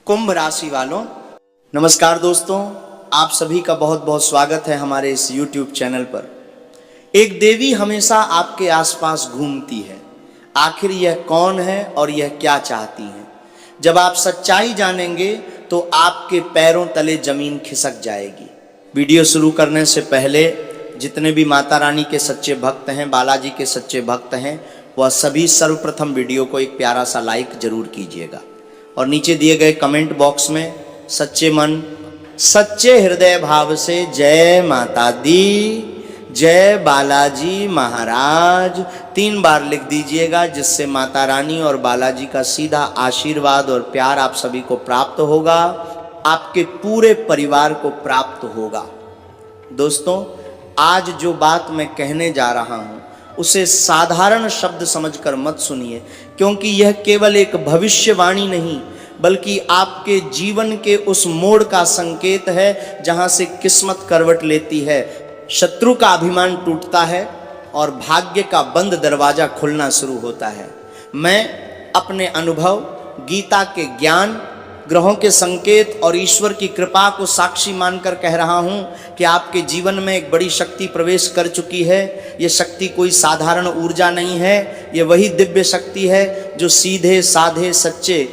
कुंभ राशि वालों, नमस्कार दोस्तों। आप सभी का बहुत बहुत स्वागत है हमारे इस YouTube चैनल पर। एक देवी हमेशा आपके आसपास घूमती है। आखिर यह कौन है और यह क्या चाहती है? जब आप सच्चाई जानेंगे तो आपके पैरों तले जमीन खिसक जाएगी। वीडियो शुरू करने से पहले जितने भी माता रानी के सच्चे भक्त हैं, बालाजी के सच्चे भक्त हैं, वह सभी सर्वप्रथम वीडियो को एक प्यारा सा लाइक जरूर कीजिएगा और नीचे दिए गए कमेंट बॉक्स में सच्चे मन सच्चे हृदय भाव से जय माता दी, जय बालाजी महाराज 3 बार लिख दीजिएगा, जिससे माता रानी और बालाजी का सीधा आशीर्वाद और प्यार आप सभी को प्राप्त होगा, आपके पूरे परिवार को प्राप्त होगा। दोस्तों, आज जो बात मैं कहने जा रहा हूं उसे साधारण शब्द समझकर मत सुनिए, क्योंकि यह केवल एक भविष्यवाणी नहीं बल्कि आपके जीवन के उस मोड़ का संकेत है जहां से किस्मत करवट लेती है, शत्रु का अभिमान टूटता है और भाग्य का बंद दरवाजा खुलना शुरू होता है। मैं अपने अनुभव, गीता के ज्ञान, ग्रहों के संकेत और ईश्वर की कृपा को साक्षी मानकर कह रहा हूं कि आपके जीवन में एक बड़ी शक्ति प्रवेश कर चुकी है। यह शक्ति कोई साधारण ऊर्जा नहीं है, यह वही दिव्य शक्ति है जो सीधे साधे सच्चे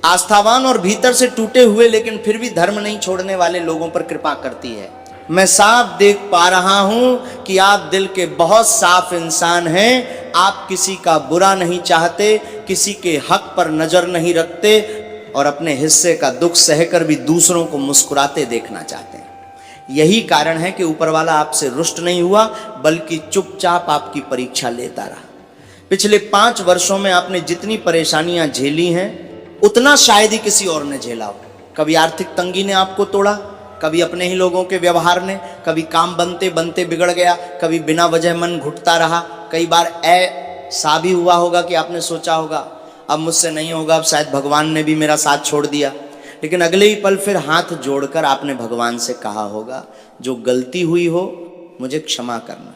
आस्थावान और भीतर से टूटे हुए लेकिन फिर भी धर्म नहीं छोड़ने वाले लोगों पर कृपा करती है। मैं साफ देख पा रहा हूं कि आप दिल के बहुत साफ इंसान हैं। आप किसी का बुरा नहीं चाहते, किसी के हक पर नजर नहीं रखते और अपने हिस्से का दुख सहकर भी दूसरों को मुस्कुराते देखना चाहते हैं। यही कारण है कि ऊपर वाला आपसे रुष्ट नहीं हुआ बल्कि चुपचाप आपकी परीक्षा लेता रहा। पिछले 5 वर्षों में आपने जितनी परेशानियां झेली हैं उतना शायद ही किसी और ने झेला हो। कभी आर्थिक तंगी ने आपको तोड़ा, कभी अपने ही लोगों के व्यवहार ने, कभी काम बनते बनते बिगड़ गया, कभी बिना वजह मन घुटता रहा। कई बार ऐसा भी हुआ होगा कि आपने सोचा होगा अब मुझसे नहीं होगा, अब शायद भगवान ने भी मेरा साथ छोड़ दिया। लेकिन अगले ही पल फिर हाथ जोड़कर आपने भगवान से कहा होगा, जो गलती हुई हो मुझे क्षमा करना।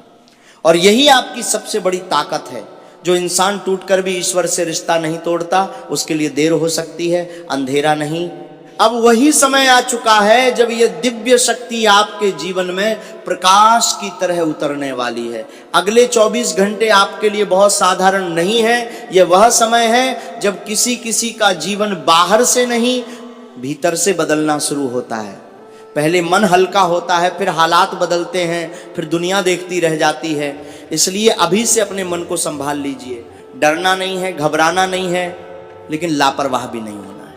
और यही आपकी सबसे बड़ी ताकत है। जो इंसान टूटकर भी ईश्वर से रिश्ता नहीं तोड़ता, उसके लिए देर हो सकती है, अंधेरा नहीं। अब वही समय आ चुका है जब यह दिव्य शक्ति आपके जीवन में प्रकाश की तरह उतरने वाली है। अगले 24 घंटे आपके लिए बहुत साधारण नहीं है। यह वह समय है जब किसी किसी का जीवन बाहर से नहीं भीतर से बदलना शुरू होता है। पहले मन हल्का होता है, फिर हालात बदलते हैं, फिर दुनिया देखती रह जाती है। इसलिए अभी से अपने मन को संभाल लीजिए। डरना नहीं है, घबराना नहीं है, लेकिन लापरवाह भी नहीं होना है,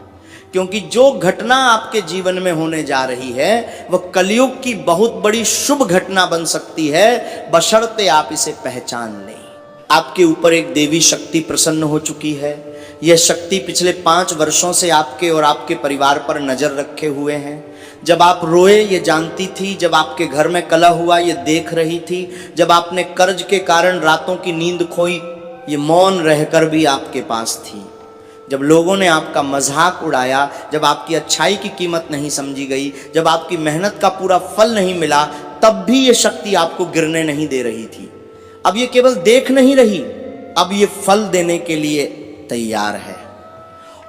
क्योंकि जो घटना आपके जीवन में होने जा रही है वह कलयुग की बहुत बड़ी शुभ घटना बन सकती है, बशर्ते आप इसे पहचान लें। आपके ऊपर एक देवी शक्ति प्रसन्न हो चुकी है। यह शक्ति पिछले 5 वर्षों से आपके और आपके परिवार पर नजर रखे हुए हैं। जब आप रोए ये जानती थी, जब आपके घर में कलह हुआ ये देख रही थी, जब आपने कर्ज के कारण रातों की नींद खोई ये मौन रहकर भी आपके पास थी। जब लोगों ने आपका मजाक उड़ाया, जब आपकी अच्छाई की कीमत नहीं समझी गई, जब आपकी मेहनत का पूरा फल नहीं मिला, तब भी ये शक्ति आपको गिरने नहीं दे रही थी। अब ये केवल देख नहीं रही, अब ये फल देने के लिए तैयार है।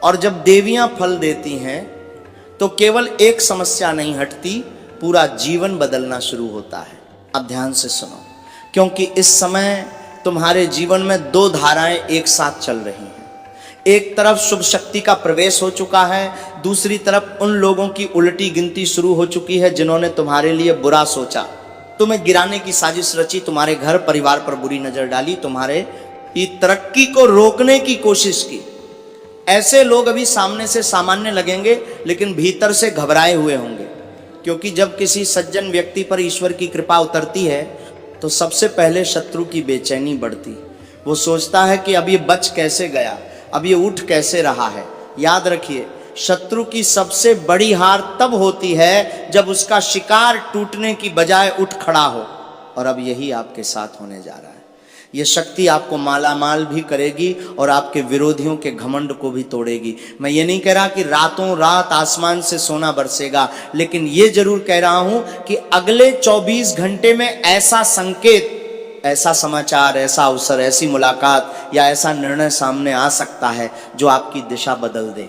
और जब देवियां फल देती हैं तो केवल एक समस्या नहीं हटती, पूरा जीवन बदलना शुरू होता है। अब ध्यान से सुनो, क्योंकि इस समय तुम्हारे जीवन में 2 धाराएं एक साथ चल रही हैं। एक तरफ शुभ शक्ति का प्रवेश हो चुका है, दूसरी तरफ उन लोगों की उल्टी गिनती शुरू हो चुकी है जिन्होंने तुम्हारे लिए बुरा सोचा, तुम्हें गिराने की साजिश रची, तुम्हारे घर परिवार पर बुरी नजर डाली, तुम्हारे तरक्की को रोकने की कोशिश की। ऐसे लोग अभी सामने से सामान्य लगेंगे लेकिन भीतर से घबराए हुए होंगे, क्योंकि जब किसी सज्जन व्यक्ति पर ईश्वर की कृपा उतरती है तो सबसे पहले शत्रु की बेचैनी बढ़ती। वो सोचता है कि अब ये बच कैसे गया, अब ये उठ कैसे रहा है। याद रखिए, शत्रु की सबसे बड़ी हार तब होती है जब उसका शिकार टूटने की बजाय उठ खड़ा हो, और अब यही आपके साथ होने जा रहा है। यह शक्ति आपको मालामाल भी करेगी और आपके विरोधियों के घमंड को भी तोड़ेगी। मैं ये नहीं कह रहा कि रातों रात आसमान से सोना बरसेगा, लेकिन ये जरूर कह रहा हूं कि अगले 24 घंटे में ऐसा संकेत, ऐसा समाचार, ऐसा अवसर, ऐसी मुलाकात या ऐसा निर्णय सामने आ सकता है जो आपकी दिशा बदल दे।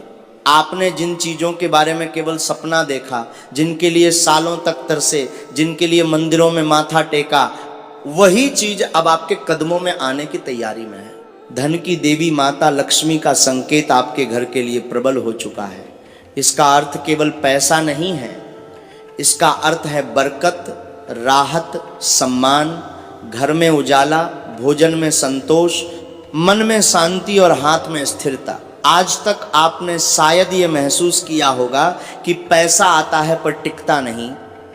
आपने जिन चीज़ों के बारे में केवल सपना देखा, जिनके लिए सालों तक तरसे, जिनके लिए मंदिरों में माथा टेका, वही चीज अब आपके कदमों में आने की तैयारी में है। धन की देवी माता लक्ष्मी का संकेत आपके घर के लिए प्रबल हो चुका है। इसका अर्थ केवल पैसा नहीं है, इसका अर्थ है बरकत, राहत, सम्मान, घर में उजाला, भोजन में संतोष, मन में शांति और हाथ में स्थिरता। आज तक आपने शायद ये महसूस किया होगा कि पैसा आता है पर टिकता नहीं।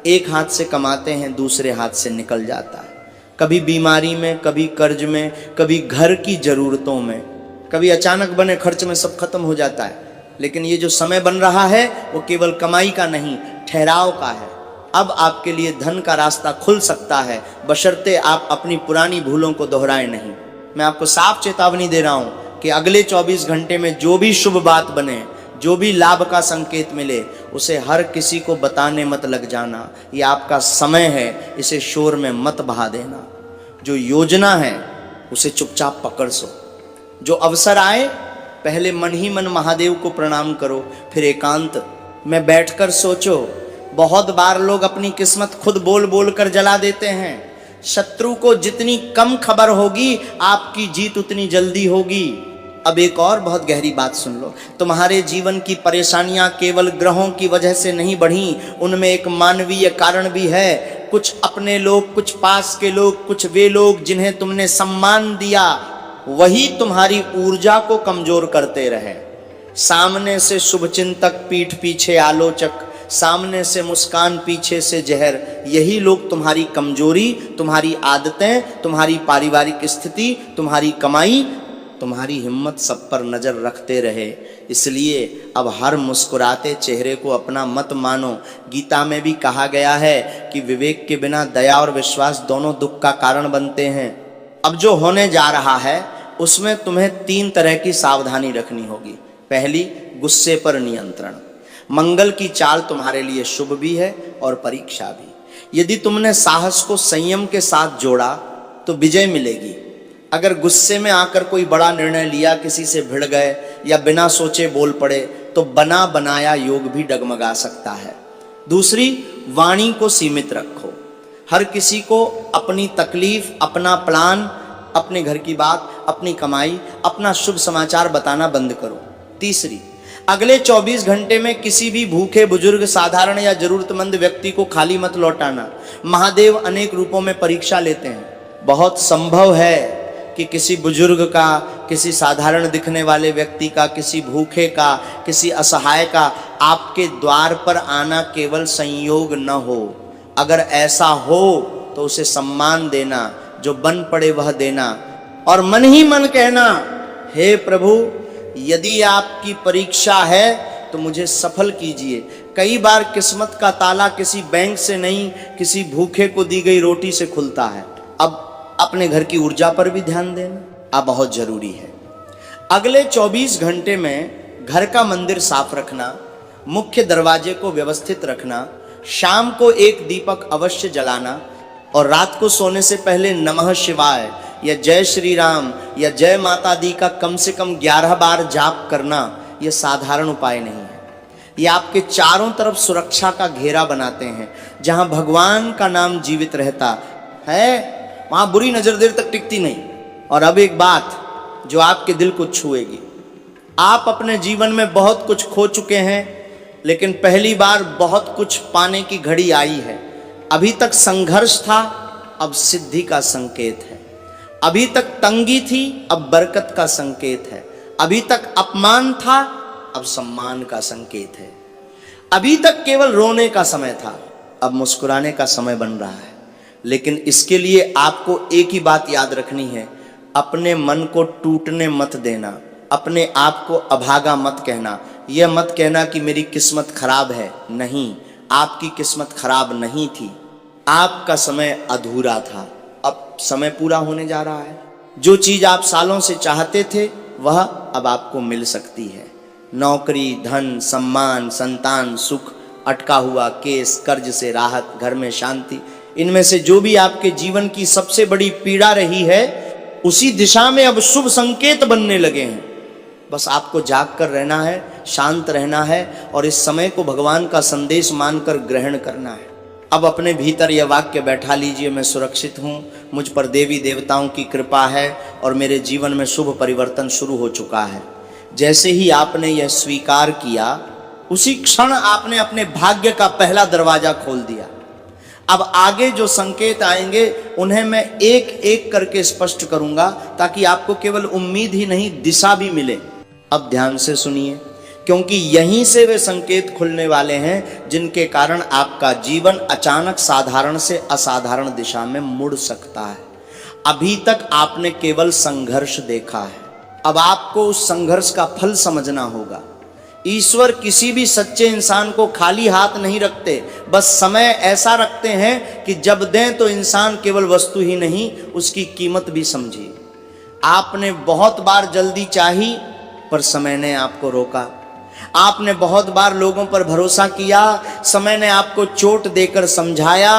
एक हाथ से कमाते हैं, दूसरे हाथ से निकल जाता है। कभी बीमारी में, कभी कर्ज में, कभी घर की जरूरतों में, कभी अचानक बने खर्च में सब खत्म हो जाता है। लेकिन ये जो समय बन रहा है वो केवल कमाई का नहीं, ठहराव का है। अब आपके लिए धन का रास्ता खुल सकता है, बशर्ते आप अपनी पुरानी भूलों को दोहराएं नहीं। मैं आपको साफ चेतावनी दे रहा हूं कि अगले 24 घंटे में जो भी शुभ बात बने, जो भी लाभ का संकेत मिले, उसे हर किसी को बताने मत लग जाना। ये आपका समय है, इसे शोर में मत बहा देना। जो योजना है उसे चुपचाप पकड़ सो। जो अवसर आए पहले मन ही मन महादेव को प्रणाम करो, फिर एकांत में बैठकर सोचो। बहुत बार लोग अपनी किस्मत खुद बोल बोल कर जला देते हैं। शत्रु को जितनी कम खबर होगी, आपकी जीत उतनी जल्दी होगी। अब एक और बहुत गहरी बात सुन लो। तुम्हारे जीवन की परेशानियां केवल ग्रहों की वजह से नहीं बढ़ी, उनमें एक मानवीय कारण भी है। कुछ अपने लोग, कुछ पास के लोग, कुछ वे लोग जिन्हें तुमने सम्मान दिया, वही तुम्हारी ऊर्जा को कमजोर करते रहे। सामने से शुभचिंतक, पीठ पीछे आलोचक, सामने से मुस्कान, पीछे से जहर, यही लोग तुम्हारी कमजोरी, तुम्हारी आदतें, तुम्हारी पारिवारिक स्थिति, तुम्हारी कमाई, तुम्हारी हिम्मत सब पर नजर रखते रहे। इसलिए अब हर मुस्कुराते चेहरे को अपना मत मानो। गीता में भी कहा गया है कि विवेक के बिना दया और विश्वास दोनों दुख का कारण बनते हैं। अब जो होने जा रहा है उसमें तुम्हें 3 तरह की सावधानी रखनी होगी। पहली, गुस्से पर नियंत्रण। मंगल की चाल तुम्हारे लिए शुभ भी है और परीक्षा भी। यदि तुमने साहस को संयम के साथ जोड़ा तो विजय मिलेगी। अगर गुस्से में आकर कोई बड़ा निर्णय लिया, किसी से भिड़ गए या बिना सोचे बोल पड़े, तो बना बनाया योग भी डगमगा सकता है। दूसरी, वाणी को सीमित रखो। हर किसी को अपनी तकलीफ, अपना प्लान, अपने घर की बात, अपनी कमाई, अपना शुभ समाचार बताना बंद करो। तीसरी, अगले 24 घंटे में किसी भी भूखे, बुजुर्ग, साधारण या जरूरतमंद व्यक्ति को खाली मत लौटाना। महादेव अनेक रूपों में परीक्षा लेते हैं। बहुत संभव है कि किसी बुजुर्ग का, किसी साधारण दिखने वाले व्यक्ति का, किसी भूखे का, किसी असहाय का आपके द्वार पर आना केवल संयोग न हो। अगर ऐसा हो तो उसे सम्मान देना, जो बन पड़े वह देना, और मन ही मन कहना, हे प्रभु, यदि आपकी परीक्षा है तो मुझे सफल कीजिए। कई बार किस्मत का ताला किसी बैंक से नहीं, किसी भूखे को दी गई रोटी से खुलता है। अब अपने घर की ऊर्जा पर भी ध्यान देना अब बहुत जरूरी है। अगले 24 घंटे में घर का मंदिर साफ रखना, मुख्य दरवाजे को व्यवस्थित रखना, शाम को एक दीपक अवश्य जलाना, और रात को सोने से पहले नमः शिवाय या जय श्री राम या जय माता दी का कम से कम 11 बार जाप करना। यह साधारण उपाय नहीं है। ये आपके चारों तरफ सुरक्षा का घेरा बनाते हैं। जहां भगवान का नाम जीवित रहता है वहां बुरी नजर देर तक टिकती नहीं। और अब एक बात जो आपके दिल को छुएगी। आप अपने जीवन में बहुत कुछ खो चुके हैं, लेकिन पहली बार बहुत कुछ पाने की घड़ी आई है। अभी तक संघर्ष था, अब सिद्धि का संकेत है। अभी तक तंगी थी, अब बरकत का संकेत है। अभी तक अपमान था, अब सम्मान का संकेत है। अभी तक केवल रोने का समय था, अब मुस्कुराने का समय बन रहा है। लेकिन इसके लिए आपको एक ही बात याद रखनी है, अपने मन को टूटने मत देना, अपने आप को अभागा मत कहना। यह मत कहना कि मेरी किस्मत खराब है। नहीं, आपकी किस्मत खराब नहीं थी, आपका समय अधूरा था। अब समय पूरा होने जा रहा है। जो चीज आप सालों से चाहते थे वह अब आपको मिल सकती है। नौकरी, धन, सम्मान, संतान, सुख, अटका हुआ केस, कर्ज से राहत, घर में शांति, इनमें से जो भी आपके जीवन की सबसे बड़ी पीड़ा रही है, उसी दिशा में अब शुभ संकेत बनने लगे हैं। बस आपको जाग कर रहना है, शांत रहना है और इस समय को भगवान का संदेश मानकर ग्रहण करना है। अब अपने भीतर यह वाक्य बैठा लीजिए, मैं सुरक्षित हूँ, मुझ पर देवी देवताओं की कृपा है और मेरे जीवन में शुभ परिवर्तन शुरू हो चुका है। जैसे ही आपने यह स्वीकार किया, उसी क्षण आपने अपने भाग्य का पहला दरवाजा खोल दिया। अब आगे जो संकेत आएंगे उन्हें मैं एक एक करके स्पष्ट करूंगा, ताकि आपको केवल उम्मीद ही नहीं, दिशा भी मिले। अब ध्यान से सुनिए, क्योंकि यहीं से वे संकेत खुलने वाले हैं जिनके कारण आपका जीवन अचानक साधारण से असाधारण दिशा में मुड़ सकता है। अभी तक आपने केवल संघर्ष देखा है, अब आपको उस संघर्ष का फल समझना होगा। ईश्वर किसी भी सच्चे इंसान को खाली हाथ नहीं रखते, बस समय ऐसा रखते हैं कि जब दें तो इंसान केवल वस्तु ही नहीं, उसकी कीमत भी समझे। आपने बहुत बार जल्दी चाही पर समय ने आपको रोका। आपने बहुत बार लोगों पर भरोसा किया, समय ने आपको चोट देकर समझाया।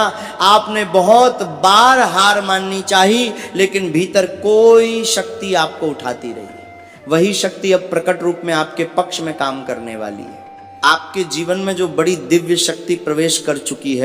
आपने बहुत बार हार माननी चाहिए, लेकिन भीतर कोई शक्ति आपको उठाती रही। वही शक्ति अब प्रकट रूप में आपके पक्ष में काम करने वाली है। आपके जीवन में जो बड़ी दिव्य शक्ति प्रवेश कर चुकी है,